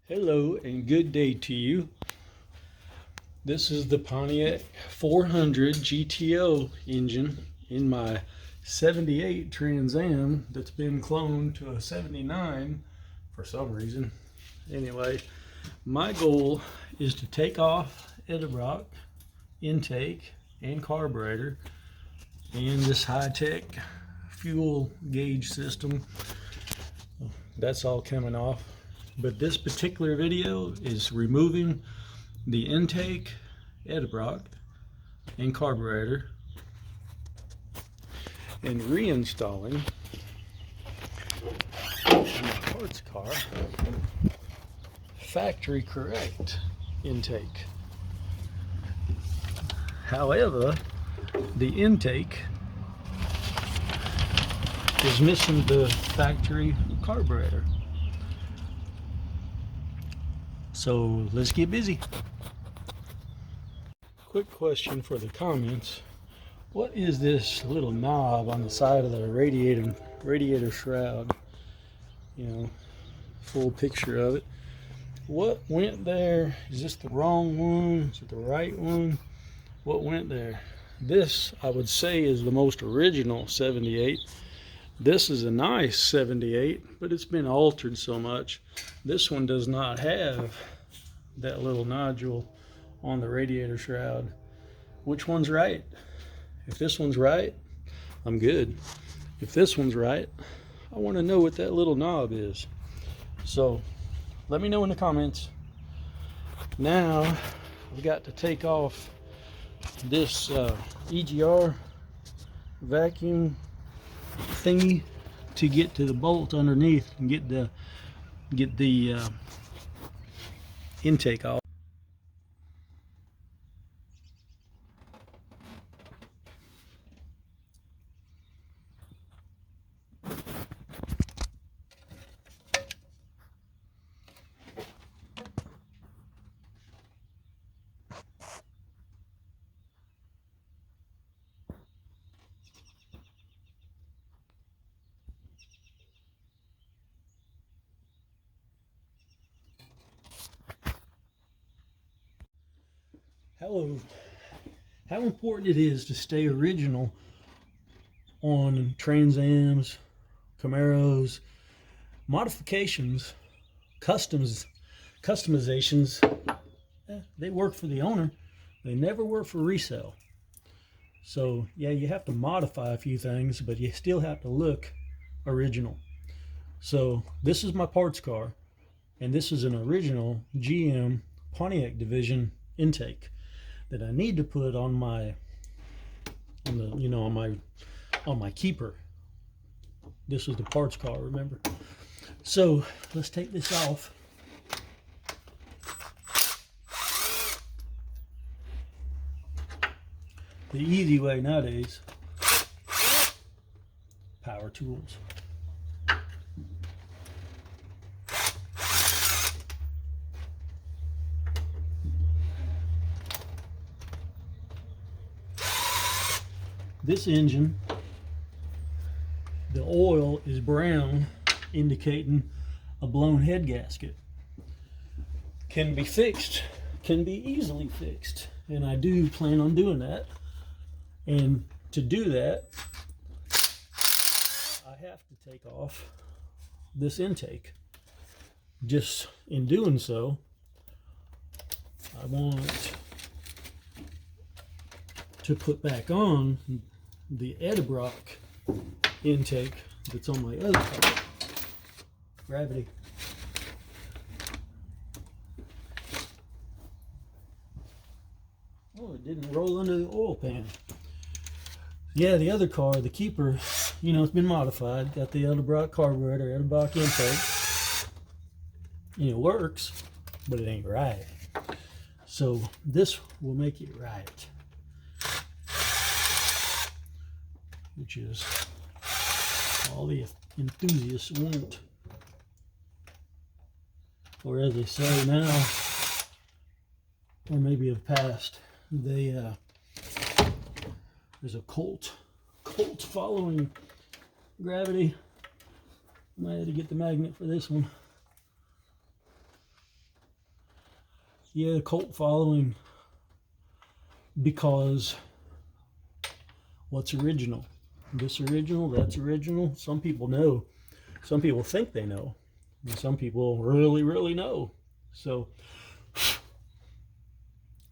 Hello and good day to you. This is the Pontiac 400 GTO engine in my 78 Trans Am that's been cloned to a 79 for some reason. Anyway, my goal is to take off Edelbrock intake and carburetor and this high-tech fuel gauge system. That's all coming off. But this particular video is removing the intake, Edelbrock, and carburetor and reinstalling my parts car factory correct intake. However, the intake is missing the factory carburetor. So let's get busy. Quick question for the comments. What is this little knob on the side of the radiator shroud? You know, full picture of it. What went there? Is this the wrong one? Is it the right one? What went there? This, I would say, is the most original 78. This is a nice 78, but it's been altered so much. This one does not have that little nodule on the radiator shroud. Which one's right? If this one's right, I'm good. If this one's right, I want to know what that little knob is. So let me know in the comments. Now I've got to take off this EGR vacuum thingy to get to the bolt underneath and get the intake off. How important it is to stay original on Trans Ams, Camaros, modifications, customizations. They work for the owner. They never work for resale. So yeah, you have to modify a few things, but you still have to look original. So this is my parts car, and this is an original GM Pontiac division intake that I need to put on my keeper. This is the parts car, remember? So let's take this off. The easy way nowadays, power tools. This engine, the oil is brown, indicating a blown head gasket. Can be fixed, can be easily fixed, and I do plan on doing that. And to do that, I have to take off this intake. Just in doing so, I want to put back on the Edelbrock intake that's on my other car. Gravity. Oh, it didn't roll under the oil pan. Yeah, the other car, the keeper, you know, it's been modified. Got the Edelbrock carburetor, Edelbrock intake. And it works, but it ain't right. So this will make it right. Which is all the enthusiasts want. Or as they say now, or maybe have passed, there's a cult following gravity. Might have to get the magnet for this one. Yeah, cult following because what's original? This original, that's original. Some people know. Some people think they know. And some people really, really know. So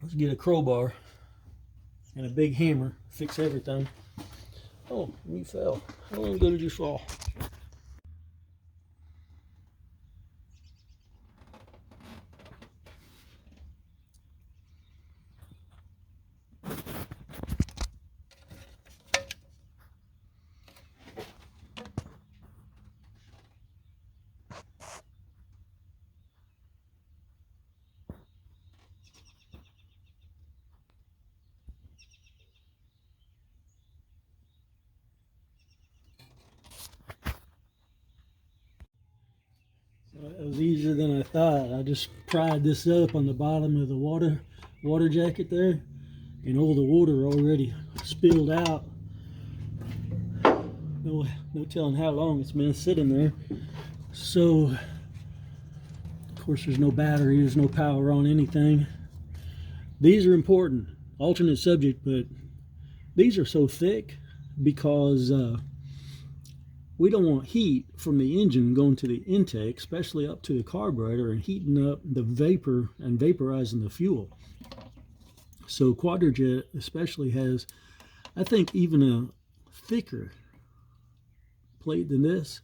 let's get a crowbar and a big hammer, fix everything. Oh, you fell. How long ago did you fall? It was easier than I thought. I just pried this up on the bottom of the water jacket there, and all the water already spilled out. No telling how long it's been sitting there. So, of course, there's no battery, there's no power on anything. These are important. Alternate subject, but these are so thick because we don't want heat from the engine going to the intake, especially up to the carburetor, and heating up the vapor and vaporizing the fuel. So Quadrajet especially has, I think, even a thicker plate than this,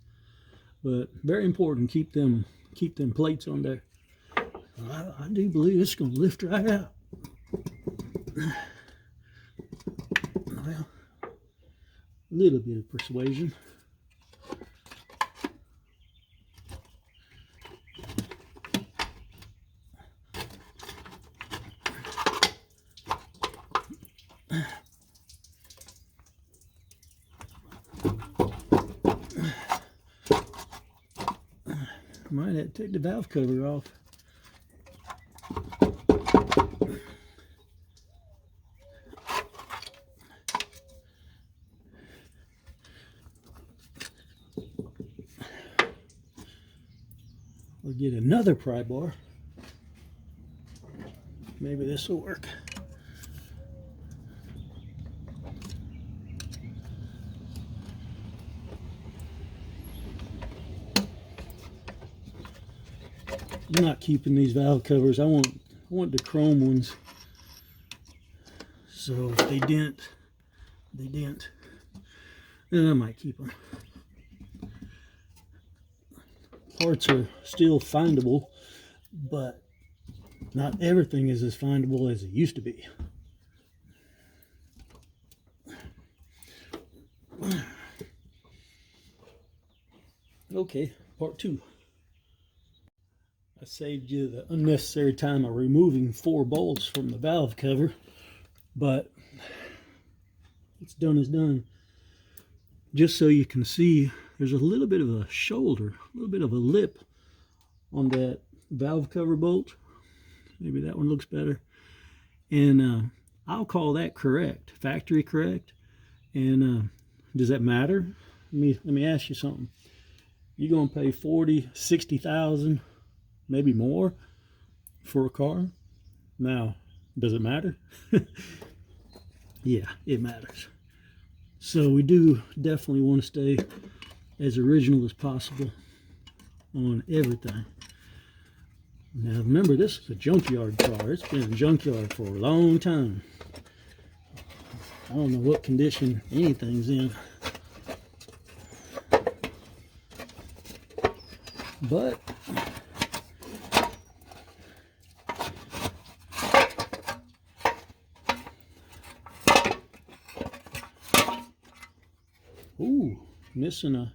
but very important. Keep them plates on there. I do believe it's going to lift right out. Well, a little bit of persuasion. Might have to take the valve cover off. We'll get another pry bar. Maybe this will work. I'm not keeping these valve covers. I want the chrome ones. So if they dent, they dent. Then I might keep them. Parts are still findable, but not everything is as findable as it used to be. Okay, part 2. I saved you the unnecessary time of removing 4 bolts from the valve cover, but it's done is done. Just so you can see, there's a little bit of a shoulder, a little bit of a lip on that valve cover bolt. Maybe that one looks better. And I'll call that correct, factory correct. And does that matter? Let me ask you something. You're gonna pay 40, 60,000, maybe more for a car. Now, does it matter? Yeah, it matters. So we do definitely want to stay as original as possible on everything. Now remember, this is a junkyard car. It's been a junkyard for a long time. I don't know what condition anything's in. But ooh, missing a,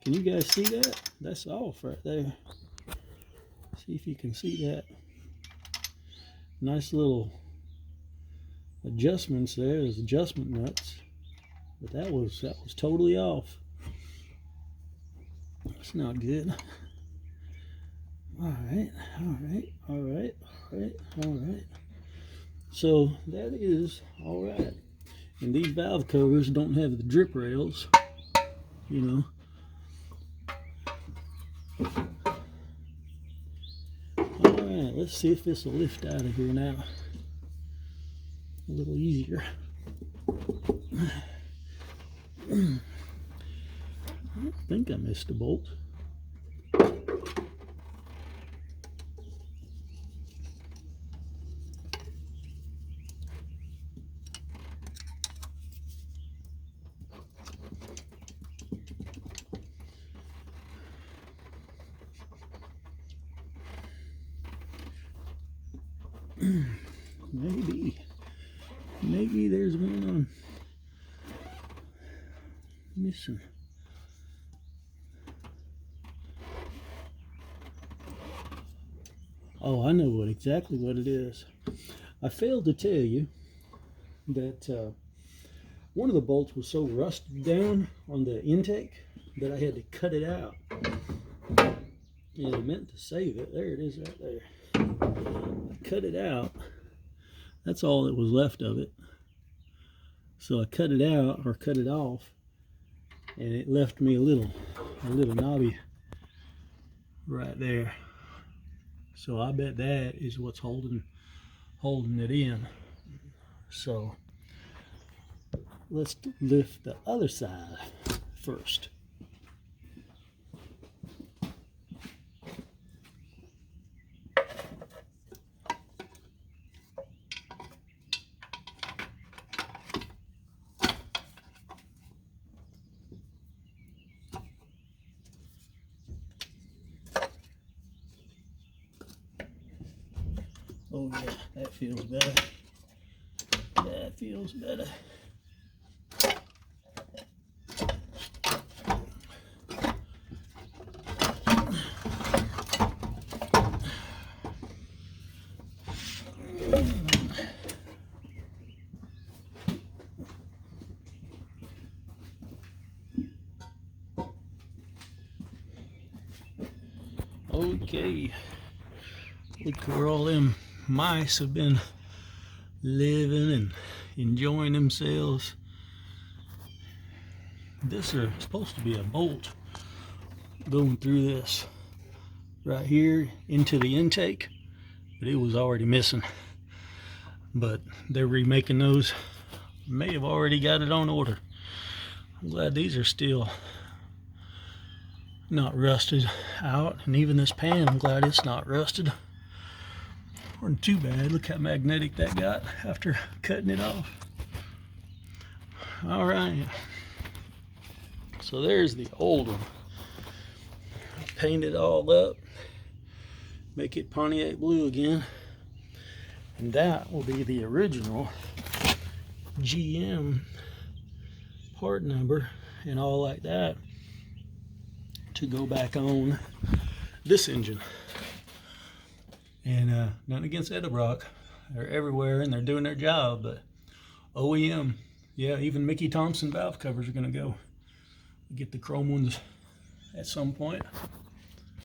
can you guys see that? That's off right there. See if you can see that. Nice little adjustments there. There's adjustment nuts. But that was totally off. That's not good. Alright. So that is alright. And these valve covers don't have the drip rails, you know. Alright, let's see if this will lift out of here now. A little easier. I think I missed a bolt. Maybe there's one on missing. Oh, I know exactly what it is. I failed to tell you that one of the bolts was so rusted down on the intake that I had to cut it out. And I meant to save it. There it is right there. I cut it out. That's all that was left of it. So I cut it out, or cut it off, and it left me a little knobby right there. So I bet that is what's holding it in. So let's lift the other side first. Oh yeah, that feels better. That feels better. Okay, look where all them mice have been living and enjoying themselves. This is supposed to be a bolt going through this right here into the intake, but it was already missing. But they're remaking those. May have already got it on order. I'm glad these are still not rusted out, and even this pan, I'm glad it's not rusted. Wasn't too bad. Look how magnetic that got after cutting it off. All right, so there's the old one. Paint it all up, make it Pontiac blue again, and that will be the original GM part number and all like that to go back on this engine. And nothing against Edelbrock, they're everywhere and they're doing their job, but OEM, yeah, even Mickey Thompson valve covers are gonna go. Get the chrome ones at some point.